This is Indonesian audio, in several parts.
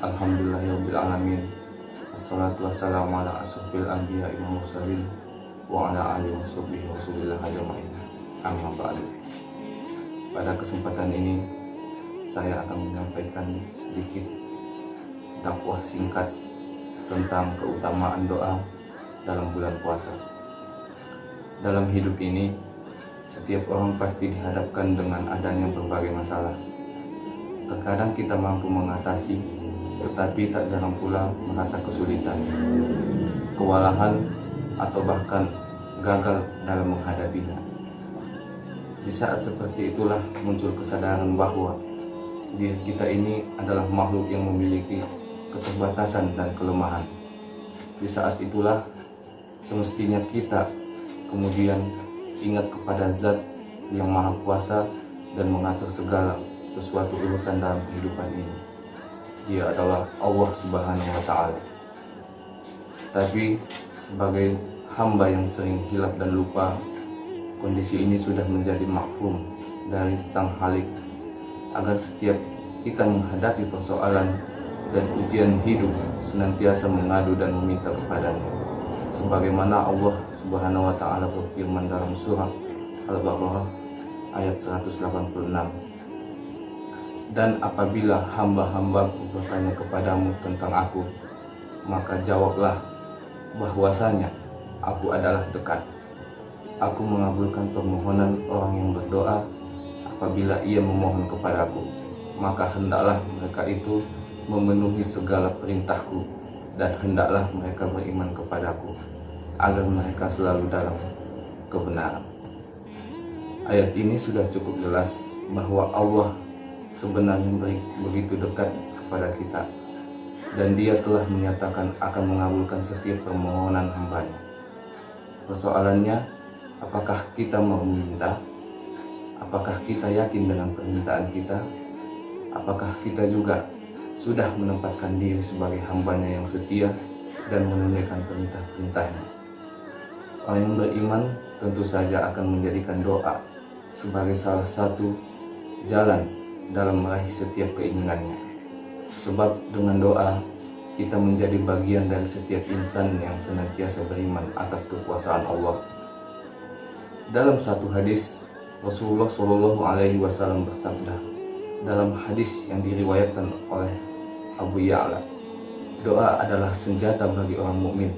Alhamdulillahirabbil alamin. Wassalatu wassalamu ala asrofil anbiya wal mursalin wa ala alihi washabbihi wasallam ajma'in. Amma ba'du. Pada kesempatan ini saya akan menyampaikan sedikit dakwah singkat tentang keutamaan doa dalam bulan puasa. Dalam hidup ini, setiap orang pasti dihadapkan dengan adanya berbagai masalah. Terkadang kita mampu mengatasi, tetapi tak jarang pula merasa kesulitan, kewalahan, atau bahkan gagal dalam menghadapinya. Di saat seperti itulah muncul kesadaran bahwa diri kita ini adalah makhluk yang memiliki keterbatasan dan kelemahan. Di saat itulah semestinya kita kemudian ingat kepada Zat yang Maha Kuasa dan mengatur segala sesuatu urusan dalam kehidupan ini. Dia adalah Allah Subhanahu wa Ta'ala. Tapi sebagai hamba yang sering hilaf dan lupa, kondisi ini sudah menjadi mafhum dari Sang Khalik agar setiap kita menghadapi persoalan dan ujian hidup senantiasa mengadu dan meminta kepadanya. Sebagaimana Allah Subhanahu wa Ta'ala berfirman dalam surah Al-Baqarah ayat 186. Dan apabila hamba-hambaku bertanya kepadamu tentang aku, maka jawablah bahwasanya aku adalah dekat. Aku mengabulkan permohonan orang yang berdoa apabila ia memohon kepadaku, maka hendaklah mereka itu memenuhi segala perintahku, dan hendaklah mereka beriman kepadaku agar mereka selalu dalam kebenaran. Ayat ini sudah cukup jelas bahwa Allah sebenarnya begitu dekat kepada kita, dan Dia telah menyatakan akan mengabulkan setiap permohonan hambanya. Persoalannya, apakah kita mau meminta? Apakah kita yakin dengan permintaan kita? Apakah kita juga sudah menempatkan diri sebagai hambanya yang setia dan menunaikan perintah-perintahnya? Orang yang beriman tentu saja akan menjadikan doa sebagai salah satu jalan dalam meraih setiap keinginannya. Sebab dengan doa kita menjadi bagian dari setiap insan yang senantiasa beriman atas kekuasaan Allah. Dalam satu hadis, Rasulullah Shallallahu Alaihi Wasallam bersabda dalam hadis yang diriwayatkan oleh Abu Ya'la, doa adalah senjata bagi orang mukmin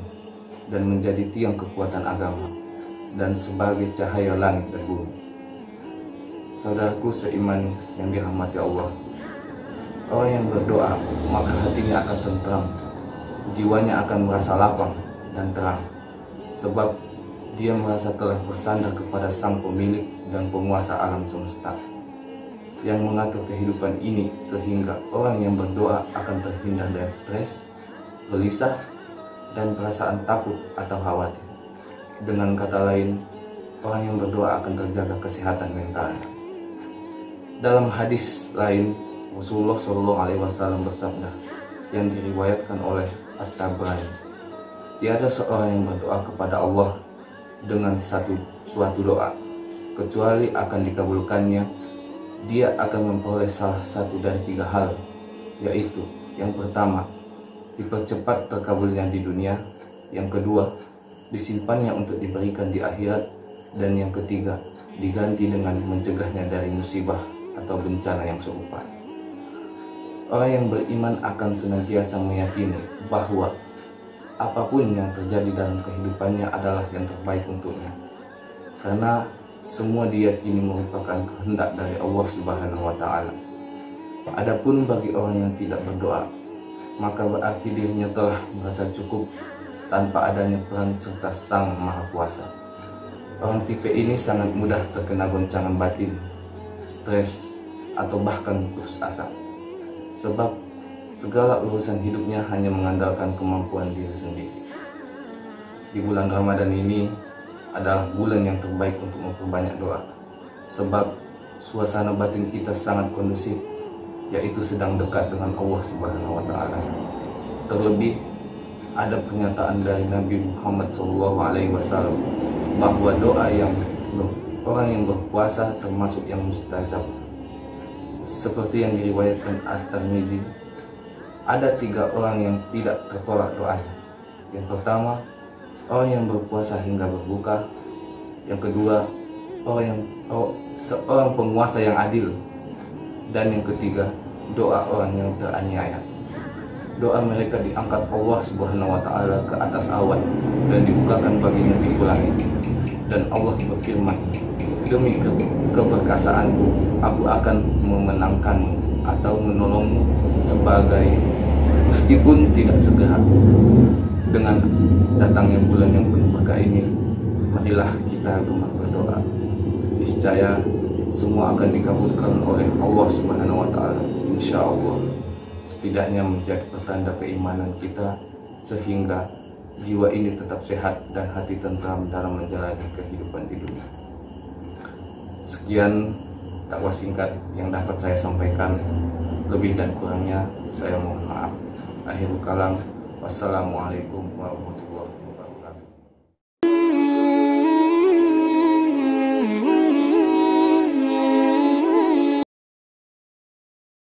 dan menjadi tiang kekuatan agama dan sebagai cahaya langit dan bumi. Saudaraku seiman yang dirahmati Allah, orang yang berdoa maka hatinya akan tentram, jiwanya akan merasa lapang dan terang, sebab dia merasa telah bersandar kepada Sang Pemilik dan Penguasa alam semesta yang mengatur kehidupan ini, sehingga orang yang berdoa akan terhindar dari stres, gelisah, dan perasaan takut atau khawatir. Dengan kata lain, orang yang berdoa akan terjaga kesehatan mentalnya. Dalam hadis lain, Rasulullah SAW bersabda yang diriwayatkan oleh At-Tabrani, tiada seorang yang berdoa kepada Allah dengan suatu doa kecuali akan dikabulkannya. Dia akan memperoleh salah satu dari tiga hal, yaitu yang pertama, dipercepat terkabulnya di dunia, yang kedua, disimpannya untuk diberikan di akhirat, dan yang ketiga, diganti dengan mencegahnya dari musibah atau bencana yang serupa. Orang yang beriman akan senantiasa meyakini bahwa apapun yang terjadi dalam kehidupannya adalah yang terbaik untuknya, karena semua diyakini merupakan kehendak dari Allah Subhanahu wa Ta'ala. Adapun bagi orang yang tidak berdoa, maka berarti dirinya telah merasa cukup tanpa adanya peran serta Sang Maha Kuasa. Orang tipe ini sangat mudah terkena goncangan batin, stres, atau bahkan putus asa, sebab segala urusan hidupnya hanya mengandalkan kemampuan diri sendiri. Di bulan Ramadan ini adalah bulan yang terbaik untuk memperbanyak doa, sebab suasana batin kita sangat kondusif, yaitu sedang dekat dengan Allah Subhanahu wa Ta'ala. Terlebih ada pernyataan dari Nabi Muhammad SAW bahwa doa yang orang yang berpuasa termasuk yang mustajab, seperti yang diriwayatkan At-Tirmizi. ada 3 orang yang tidak tertolak doanya. Yang pertama, orang yang berpuasa hingga berbuka. Yang kedua, seorang penguasa yang adil. Dan yang ketiga, doa orang yang teraniaya. Doa mereka diangkat Allah Subhanahu wa Ta'ala ke atas awan dan dibukakan baginya pintu langit. Dan Allah berfirman, demi keperkasaanku, aku akan memenangkanmu atau menolongmu meskipun tidak segera. Dengan datangnya bulan yang penuh berkah ini, marilah kita gemar berdoa. Niscaya semua akan dikabulkan oleh Allah Subhanahu wa Ta'ala, insya Allah. Setidaknya menjadi pertanda keimanan kita, sehingga jiwa ini tetap sehat dan hati tentram dalam menjalani kehidupan di dunia. Sekian dakwah singkat yang dapat saya sampaikan. Lebih dan kurangnya saya mohon maaf. Akhirul kalam, wassalamualaikum warahmatullahi wabarakatuh.